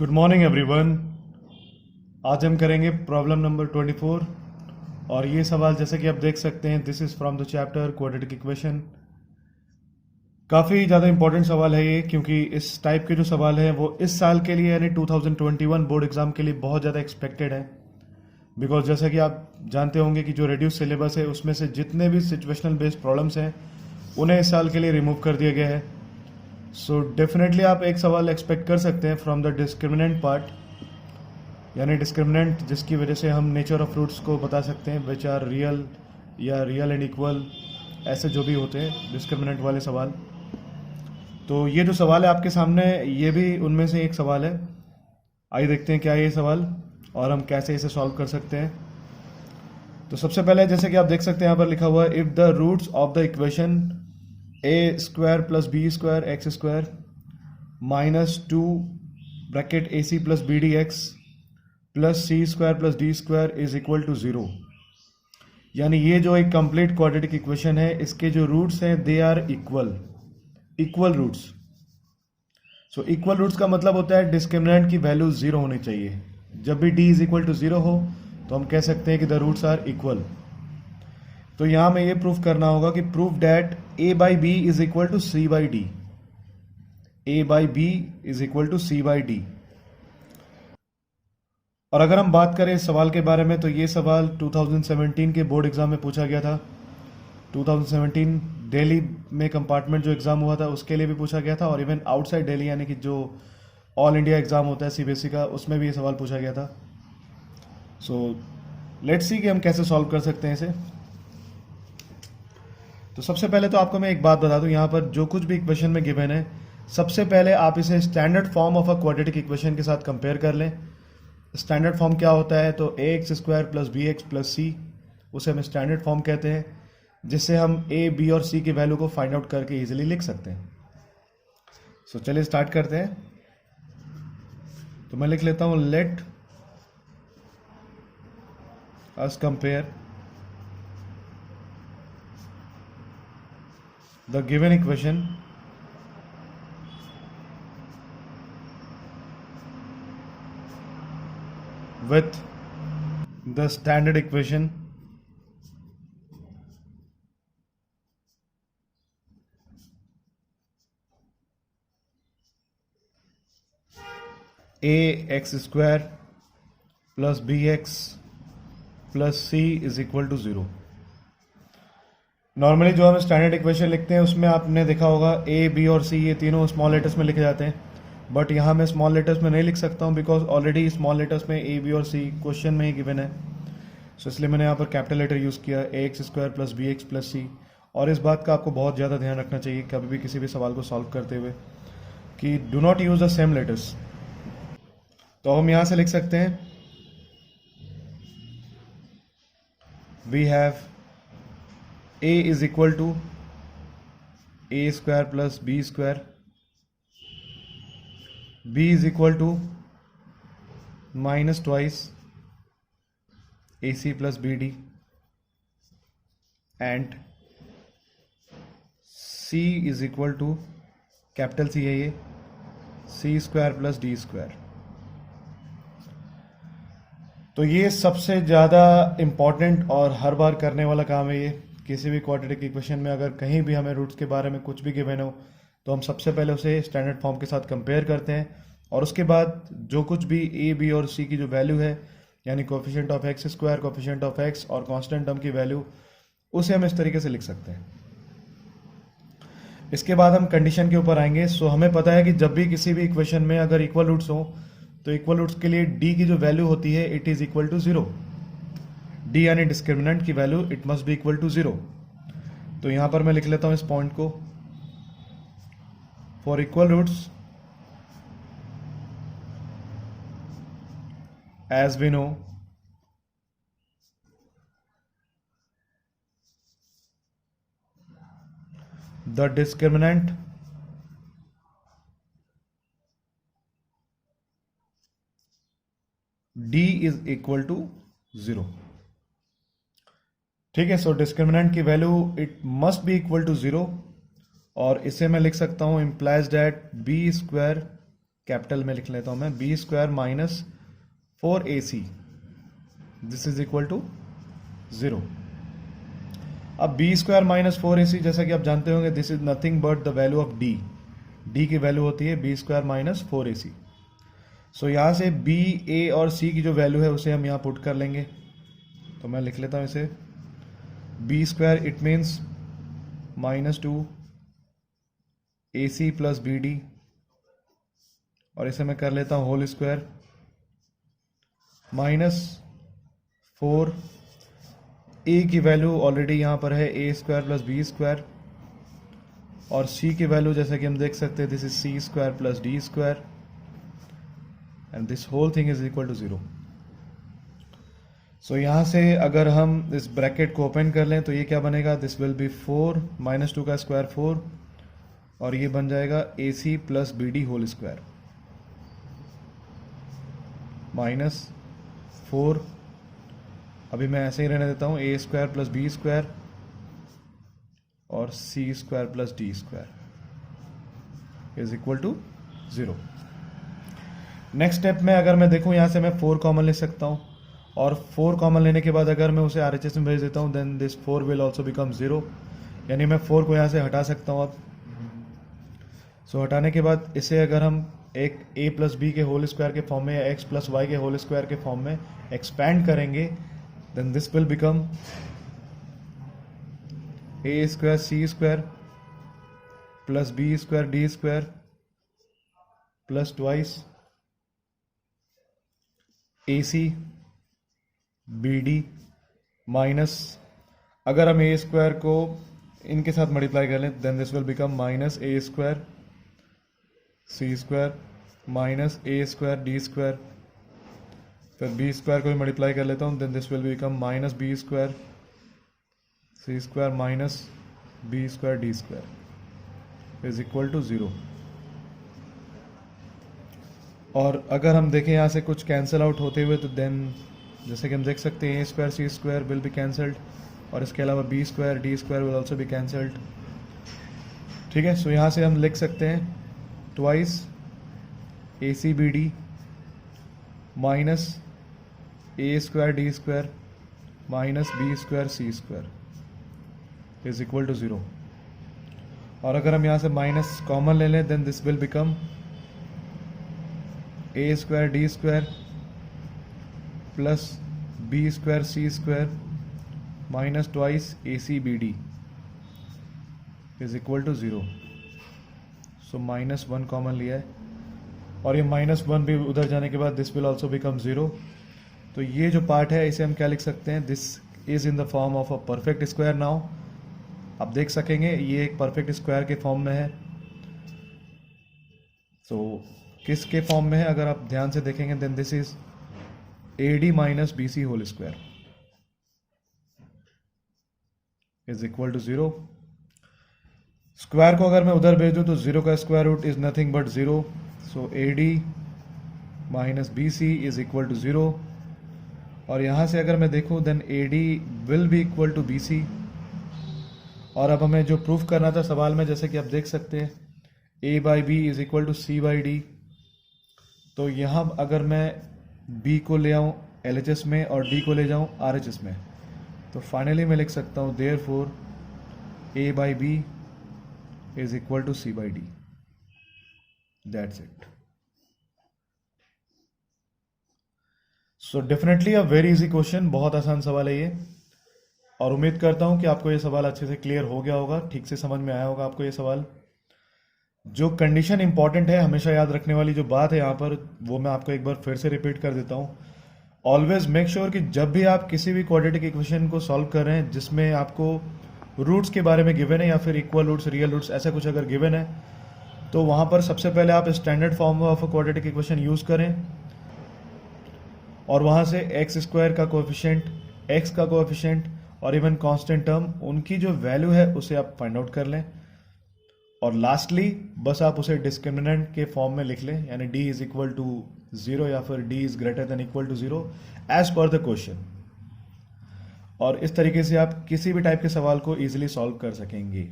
Good morning everyone. आज हम करेंगे प्रॉब्लम नंबर 24 और ये सवाल जैसे कि आप देख सकते हैं this is from the chapter quadratic equation. काफ़ी ज़्यादा इंपॉर्टेंट सवाल है ये, क्योंकि इस टाइप के जो सवाल हैं वो इस साल के लिए यानी 2021 बोर्ड एग्ज़ाम के लिए बहुत ज़्यादा एक्सपेक्टेड है। बिकॉज जैसा कि आप जानते होंगे कि जो रेड्यूस सिलेबस है उसमें से जितने भी सिचुएशनल बेस्ड प्रॉब्लम्स हैं उन्हें इस साल के लिए रिमूव कर दिया गया है। सो डेफिनेटली आप एक सवाल एक्सपेक्ट कर सकते हैं फ्रॉम द डिस्क्रिमिनेंट पार्ट, यानी डिस्क्रिमिनेंट जिसकी वजह से हम नेचर ऑफ फ्रूट्स को बता सकते हैं विच आर रियल या रियल एंड इक्वल, ऐसे जो भी होते हैं डिस्क्रिमिनेंट वाले सवाल। तो ये जो सवाल है आपके सामने ये भी उनमें से एक सवाल है। आइए देखते हैं क्या है ये सवाल और हम कैसे इसे सॉल्व कर सकते हैं। तो सबसे पहले जैसे कि आप देख सकते हैं यहाँ पर लिखा हुआ है if the roots of the equation a square plus B square x square minus 2 bracket a c plus B d x plus c square plus D square is equal to 0, यानी ये जो एक कंप्लीट क्वाड्रेटिक इक्वेशन है इसके जो roots हैं they are equal roots. So equal roots का मतलब होता है डिस्क्रिमिनेंट की वैल्यू 0 होनी चाहिए। जब भी d इज इक्वल टू 0 हो तो हम कह सकते हैं कि द रूट्स आर इक्वल। तो यहां में ये प्रूफ करना होगा कि proof that a by b is equal to c by d, a by b is equal to c by d. और अगर हम बात करें इस सवाल के बारे में तो ये सवाल 2017 के बोर्ड एग्जाम में पूछा गया था। 2017 दिल्ली में कंपार्टमेंट जो एग्ज़ाम हुआ था उसके लिए भी पूछा गया था, और इवन आउटसाइड दिल्ली यानी कि जो ऑल इंडिया एग्ज़ाम होता है सीबीएसई का उसमें भी ये सवाल पूछा गया था। सो लेट्स सी कि हम कैसे सॉल्व कर सकते हैं इसे। तो सबसे पहले तो आपको मैं एक बात बता दूं, यहाँ पर जो कुछ भी इक्वेशन में गिवन है सबसे पहले आप इसे standard form of a quadratic equation के साथ कंपेयर कर लें। स्टैंडर्ड फॉर्म क्या होता है, तो A X square plus B X plus C, उसे हम स्टैंडर्ड फॉर्म कहते हैं, जिससे हम ए बी और सी की वैल्यू को फाइंड आउट करके इजीली लिख सकते हैं। सो चलिए स्टार्ट करते हैं। तो मैं लिख लेता हूं let us compare the given equation with the standard equation a x square plus bx plus c is equal to 0। Normally जो हम स्टैंडर्ड इक्वेशन लिखते हैं उसमें आपने देखा होगा a b और c ये तीनों स्मॉल लेटर्स में लिखे जाते हैं, बट यहाँ मैं स्मॉल लेटर्स में नहीं लिख सकता हूँ बिकॉज ऑलरेडी स्मॉल लेटर्स में ए बी और सी क्वेश्चन में ही गिवन है। सो इसलिए मैंने यहाँ पर कैपिटल लेटर यूज़ किया A X square plus B X plus C. और इस बात का आपको बहुत ज़्यादा ध्यान रखना चाहिए कभी भी किसी भी सवाल को सॉल्व करते हुए कि do not use the same letters. तो हम यहाँ से लिख सकते हैं we have a is equal to a square plus B square, b is equal to minus twice ac plus bd and c is equal to capital C है ये c square plus D square. तो ये सबसे ज़्यादा important और हर बार करने वाला काम है ये। किसी भी क्वाड्रेटिक इक्वेशन में अगर कहीं भी हमें रूट्स के बारे में कुछ भी गिवन हो तो हम सबसे पहले उसे स्टैंडर्ड फॉर्म के साथ कंपेयर करते हैं, और उसके बाद जो कुछ भी ए बी और सी की जो वैल्यू है यानी coefficient of x square, coefficient of x और कांस्टेंट टर्म की वैल्यू, उसे हम इस तरीके से लिख सकते हैं। इसके बाद हम कंडीशन के ऊपर आएंगे। सो हमें पता है कि जब भी किसी भी इक्वेशन में अगर इक्वल रूट्स हो तो इक्वल रूट्स के लिए डी की जो वैल्यू होती है it is equal to 0। D यानी डिस्क्रिमिनेंट की value it must be equal to 0। तो यहां पर मैं लिख लेता हूं इस पॉइंट को, for equal roots as we know the discriminant d is equal to 0। ठीक है, सो डिस्क्रिमिनेंट की value it must be equal to 0, और इसे मैं लिख सकता हूं implies that b square capital में लिख लेता हूं मैं, b square minus 4ac, this is equal to 0। अब बी स्क्वायर माइनस 4ac, जैसा कि आप जानते होंगे, this is nothing but the value of D की वैल्यू होती है बी स्क्वायर माइनस 4ac। सो यहां से बी, ए और सी की जो वैल्यू है उसे हम यहां पुट कर लेंगे। तो मैं लिख लेता हूं इसे, b square it means -2 AC plus B d, और इसे मैं कर लेता हूं होल स्क्वायर, -4 ए की वैल्यू ऑलरेडी यहां पर है ए स्क्वायर प्लस बी स्क्वायर, और सी की वैल्यू जैसा कि हम देख सकते हैं, this is c square plus D square, and this whole thing is equal to 0। So यहां से अगर हम इस ब्रैकेट को ओपन कर लें तो ये क्या बनेगा, दिस विल बी 4 -2 का स्क्वायर 4, और ये बन जाएगा AC plus B D whole square -4, अभी मैं ऐसे ही रहने देता हूं, A square plus B square और C square plus D square is equal to 0। Next step में अगर मैं देखूं, यहां से मैं 4 कॉमन ले सकता हूं, और 4 कॉमन लेने के बाद अगर मैं उसे RHS में भेज देता हूं, then this 4 will also become 0, यानी मैं 4 को यहां से हटा सकता हूं अब। सो हटाने के बाद इसे अगर हम एक a प्लस बी के होल स्क्वायर के फॉर्म में या x प्लस वाई के होल स्क्वायर के फॉर्म में एक्सपैंड करेंगे, then this will become a square C square plus B square D square plus twice AC b D minus, अगर हम ए स्क्वायर को इनके साथ मल्टीप्लाई कर लें, then this will become minus A square C square minus A square D square, फिर b square को भी मल्टीप्लाई कर लेता हूँ, then this will become minus B square C square minus B square D square is equal to 0। और अगर हम देखें यहाँ से कुछ कैंसिल आउट होते हुए, तो देन जैसे कि हम देख सकते हैं, A square C square will be cancelled, और इसके अलावा B square D square will also be cancelled. ठीक है, सो यहाँ से हम लिख सकते हैं twice A C B D minus A square D square minus B square C square is equal to 0। और अगर हम यहाँ से माइनस कॉमन ले लें, then this will become a square D square plus B square C square minus twice A C B d is equal to 0। So -1 common लिया है, और ये -1 भी उधर जाने के बाद दिस विल ऑल्सो बिकम 0। तो ये जो पार्ट है इसे हम क्या लिख सकते हैं, this is in the form of a perfect square. Now आप देख सकेंगे ये एक परफेक्ट स्क्वायर के फॉर्म में है। सो किसके फॉर्म में है, अगर आप ध्यान से देखेंगे, then this is AD minus BC whole square is equal to 0। Square को अगर मैं उधर भेज दूं तो 0 का square root is nothing but 0, so AD minus BC is equal to 0। और यहां से अगर मैं देखूं, then AD will be equal to BC। और अब हमें जो प्रूफ करना था सवाल में, जैसे कि आप देख सकते हैं, A by b is equal to C by d. तो यहां अगर मैं B को ले आऊं LHS में और D को ले जाऊं RHS में, तो फाइनली मैं लिख सकता हूं therefore A by b is equal to C by d. That's it. So definitely a very easy question, बहुत आसान सवाल है ये, और उम्मीद करता हूं कि आपको ये सवाल अच्छे से क्लियर हो गया होगा, ठीक से समझ में आया होगा आपको ये सवाल। जो कंडीशन इंपॉर्टेंट है, हमेशा याद रखने वाली जो बात है यहाँ पर, वो मैं आपको एक बार फिर से रिपीट कर देता हूँ। ऑलवेज मेक श्योर कि जब भी आप किसी भी क्वाड्रेटिक इक्वेशन को सॉल्व कर रहे हैं जिसमें आपको रूट्स के बारे में गिवन है या फिर इक्वल रूट्स, रियल रूट्स, ऐसा कुछ अगर गिवन है, तो वहाँ पर सबसे पहले आप standard form of a quadratic equation use करें, और वहाँ से एक्स स्क्वायर का कोएफिशिएंट, एक्स का कोएफिशिएंट और इवन कांस्टेंट टर्म, उनकी जो वैल्यू है उसे आप फाइंड आउट कर लें। और लास्टली बस आप उसे डिस्क्रिमिनेंट के फॉर्म में लिख लें, यानी d इज इक्वल टू 0 या फिर d is greater than equal to 0 as per the question. और इस तरीके से आप किसी भी टाइप के सवाल को इजीली सॉल्व कर सकेंगे।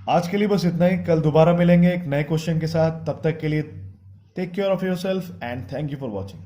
आज के लिए बस इतना ही। कल दोबारा मिलेंगे एक नए क्वेश्चन के साथ। तब तक के लिए take care of yourself and thank you for watching.